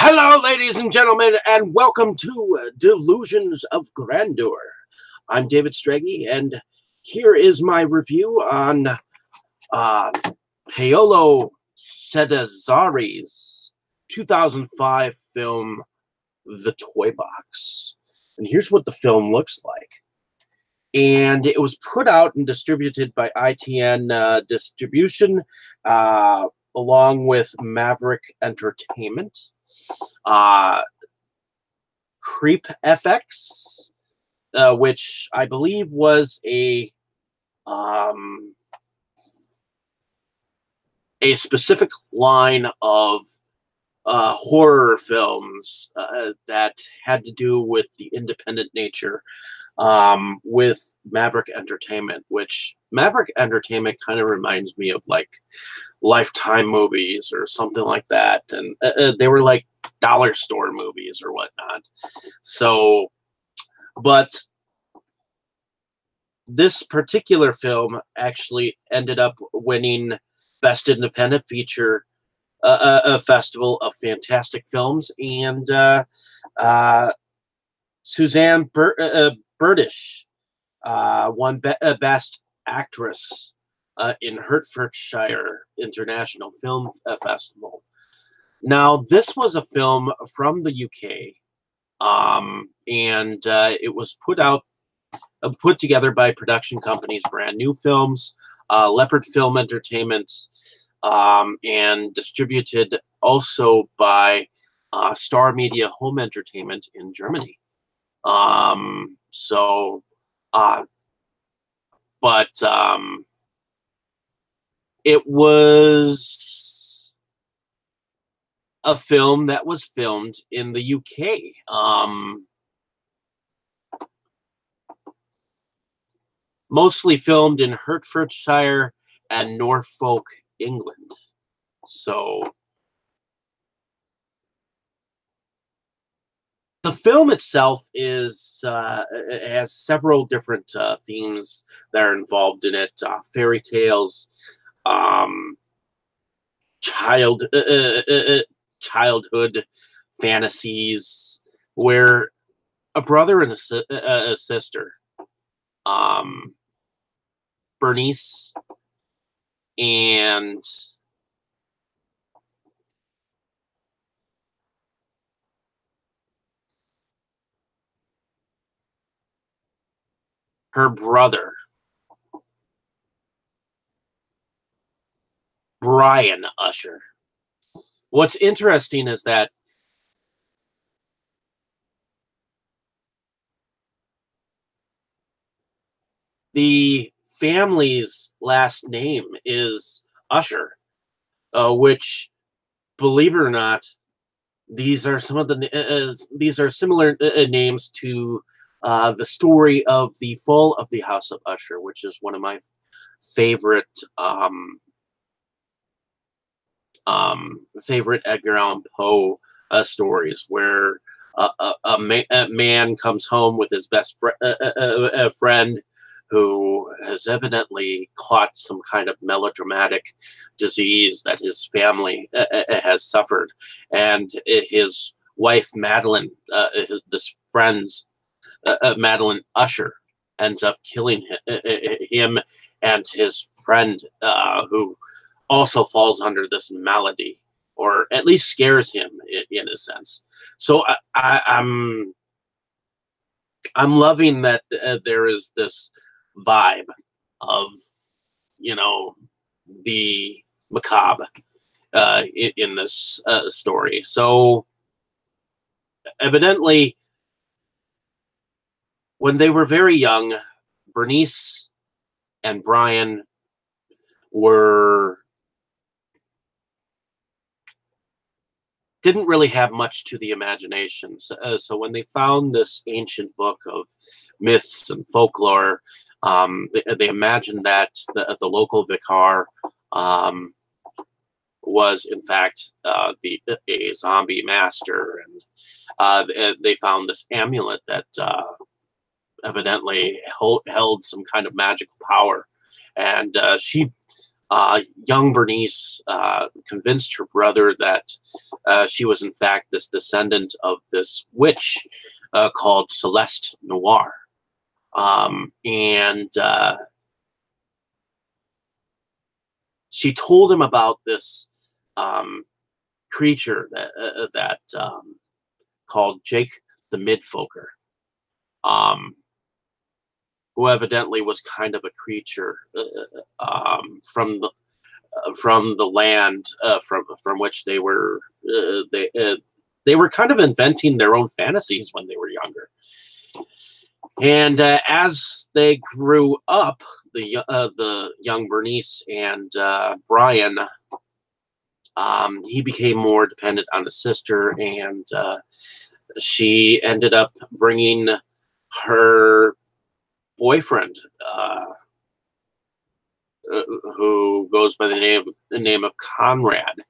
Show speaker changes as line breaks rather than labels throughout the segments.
Hello, ladies and gentlemen, and welcome to Delusions of Grandeur. I'm David Strege, and here is my review on Paolo Sedazzari's 2005 film, The Toybox. And here's what the film looks like. And it was put out and distributed by ITN Distribution, along with Maverick Entertainment. Creep FX, which I believe was a specific line of horror films that had to do with the independent nature, with Maverick Entertainment, which Maverick Entertainment kind of reminds me of like Lifetime movies or something like that. And they were like dollar store movies or whatnot. So, but this particular film actually ended up winning Best Independent Feature, a festival of fantastic films, and Suzanne Burdish won Best Actress in Hertfordshire International Film Festival. Now, this was a film from the UK, and it was put together by production companies Brand New Films, Leopard Film Entertainment, and distributed also by Star Media Home Entertainment in Germany. It was a film that was filmed in the UK. Mostly filmed in Hertfordshire and Norfolk, England. So the film itself is it has several different themes that are involved in it. Fairy tales, childhood fantasies, where a brother and a sister, Bernice and her brother, Brian Usher. What's interesting is that the family's last name is Usher, which, believe it or not, these are some of the these are similar names to the story of the Fall of the House of Usher, which is one of my favorite favorite Edgar Allan Poe stories, where a man comes home with his best friend who has evidently caught some kind of melodramatic disease that his family has suffered, and his wife Madeline, this friend's Madeline Usher, ends up killing him and his friend, who also falls under this malady, or at least scares him in a sense. So I'm loving that there is this vibe of, you know, the macabre in this story. So evidently, when they were very young, Bernice and Brian didn't really have much to the imagination. So when they found this ancient book of myths and folklore, they imagined that the local vicar was in fact a zombie master, and they found this amulet that evidently held some kind of magical power, and she Young Bernice convinced her brother that she was in fact this descendant of this witch called Celeste Noir. And she told him about this um, creature that called Jake the Midfolker, um, who evidently was kind of a creature from the land from which they were kind of inventing their own fantasies when they were younger. And as they grew up, the young Bernice and Brian, he became more dependent on his sister, and she ended up bringing her boyfriend, who goes by the name of Conrad,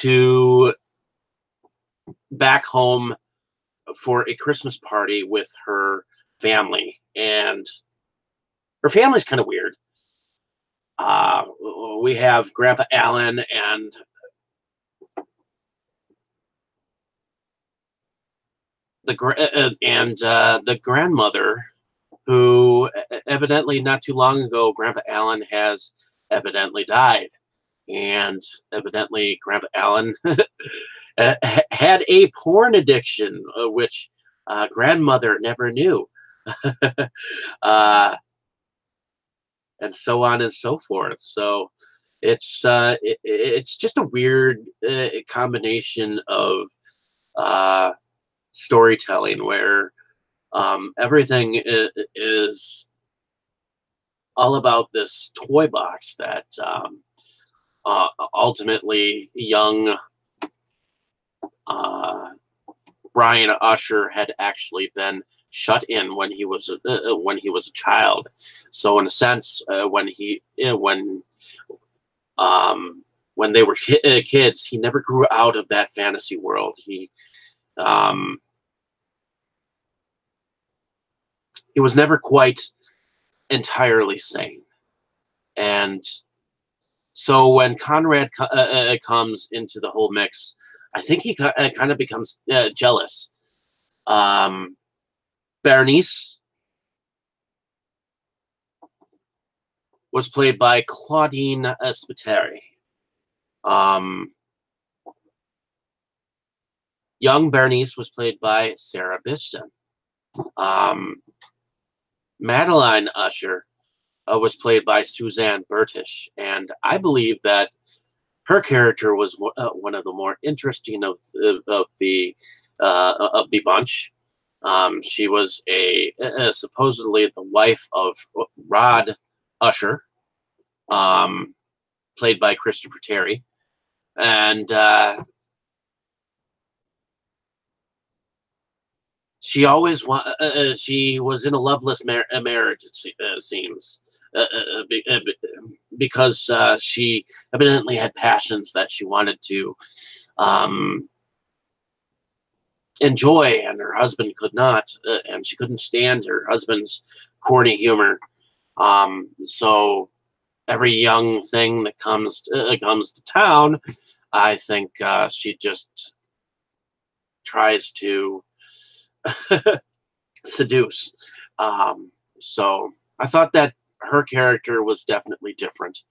to back home for a Christmas party with her family. And her family's kind of weird. We have Grandpa Allen and the grandmother, who evidently not too long ago, Grandpa Allen has evidently died, and evidently Grandpa Allen had a porn addiction, which grandmother never knew. uh, and so on and so forth. So it's just a weird combination of storytelling where everything is all about this toy box that ultimately young Brian Usher had actually been shut in when he was a child. So in a sense, when they were kids, he never grew out of that fantasy world. He was never quite entirely sane. And so when Conrad comes into the whole mix, I think he kind of becomes jealous. Bernice was played by Claudine Spiteri. Young Bernice was played by Sarah Bishton. Madeline Usher was played by Suzanne Bertish, and I believe that her character was one of the more interesting of the bunch. She was supposedly the wife of Rod Usher, played by Christopher Terry, and she always she was in a loveless marriage. It seems. Because she evidently had passions that she wanted to enjoy, and her husband could not, and she couldn't stand her husband's corny humor. So every young thing that comes to town, I think she just tries to seduce. So I thought that her character was definitely different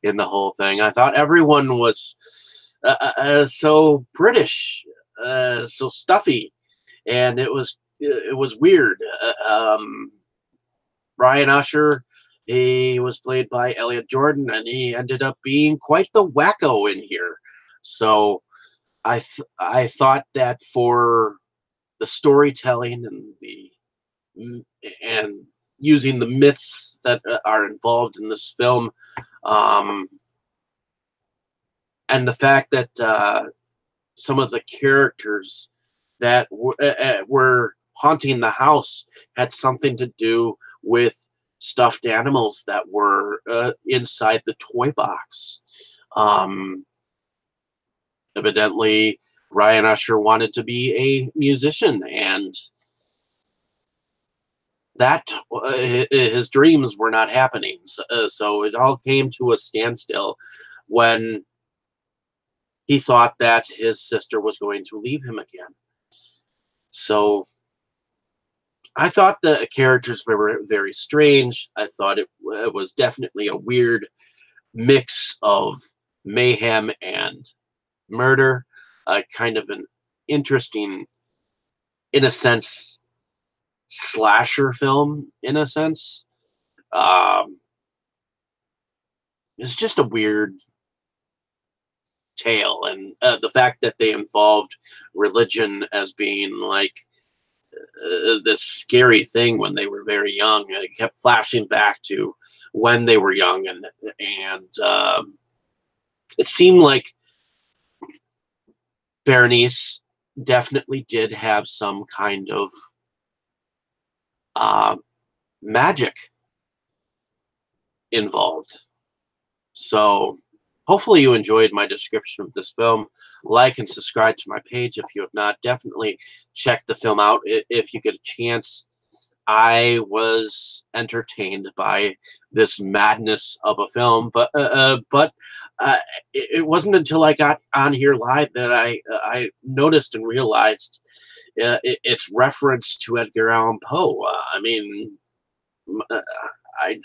in the whole thing. I thought everyone was so British, so stuffy, and it was weird. Brian Usher, he was played by Elliot Jordan, and he ended up being quite the wacko in here. So I thought that for the storytelling and using the myths that are involved in this film, and the fact that some of the characters that were haunting the house had something to do with stuffed animals that were inside the toy box. Evidently, Ryan Usher wanted to be a musician, and that his dreams were not happening. So it all came to a standstill when he thought that his sister was going to leave him again. So I thought the characters were very strange. I thought it was definitely a weird mix of mayhem and murder, kind of an interesting, in a sense, slasher film, in a sense. Um, it's just a weird tale. And the fact that they involved religion as being like this scary thing when they were very young. It kept flashing back to when they were young, and it seemed like Berenice definitely did have some kind of uh, magic involved. So hopefully you enjoyed my description of this film. Like and subscribe to my page if you have not. Definitely check the film out if you get a chance. I was entertained by this madness of a film, but it wasn't until I got on here live that I noticed and realized its reference to Edgar Allan Poe. I mean, uh, I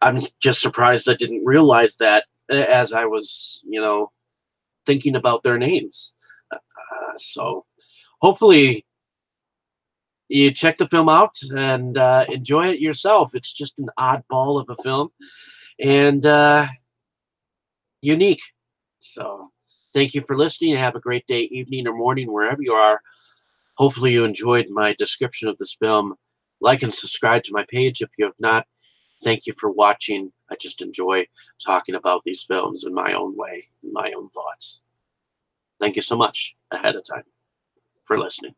I'm just surprised I didn't realize that as I was, thinking about their names. So hopefully you check the film out and enjoy it yourself. It's just an oddball of a film and unique. So thank you for listening. Have a great day, evening, or morning, wherever you are. Hopefully you enjoyed my description of this film. Like and subscribe to my page if you have not. Thank you for watching. I just enjoy talking about these films in my own way, in my own thoughts. Thank you so much ahead of time for listening.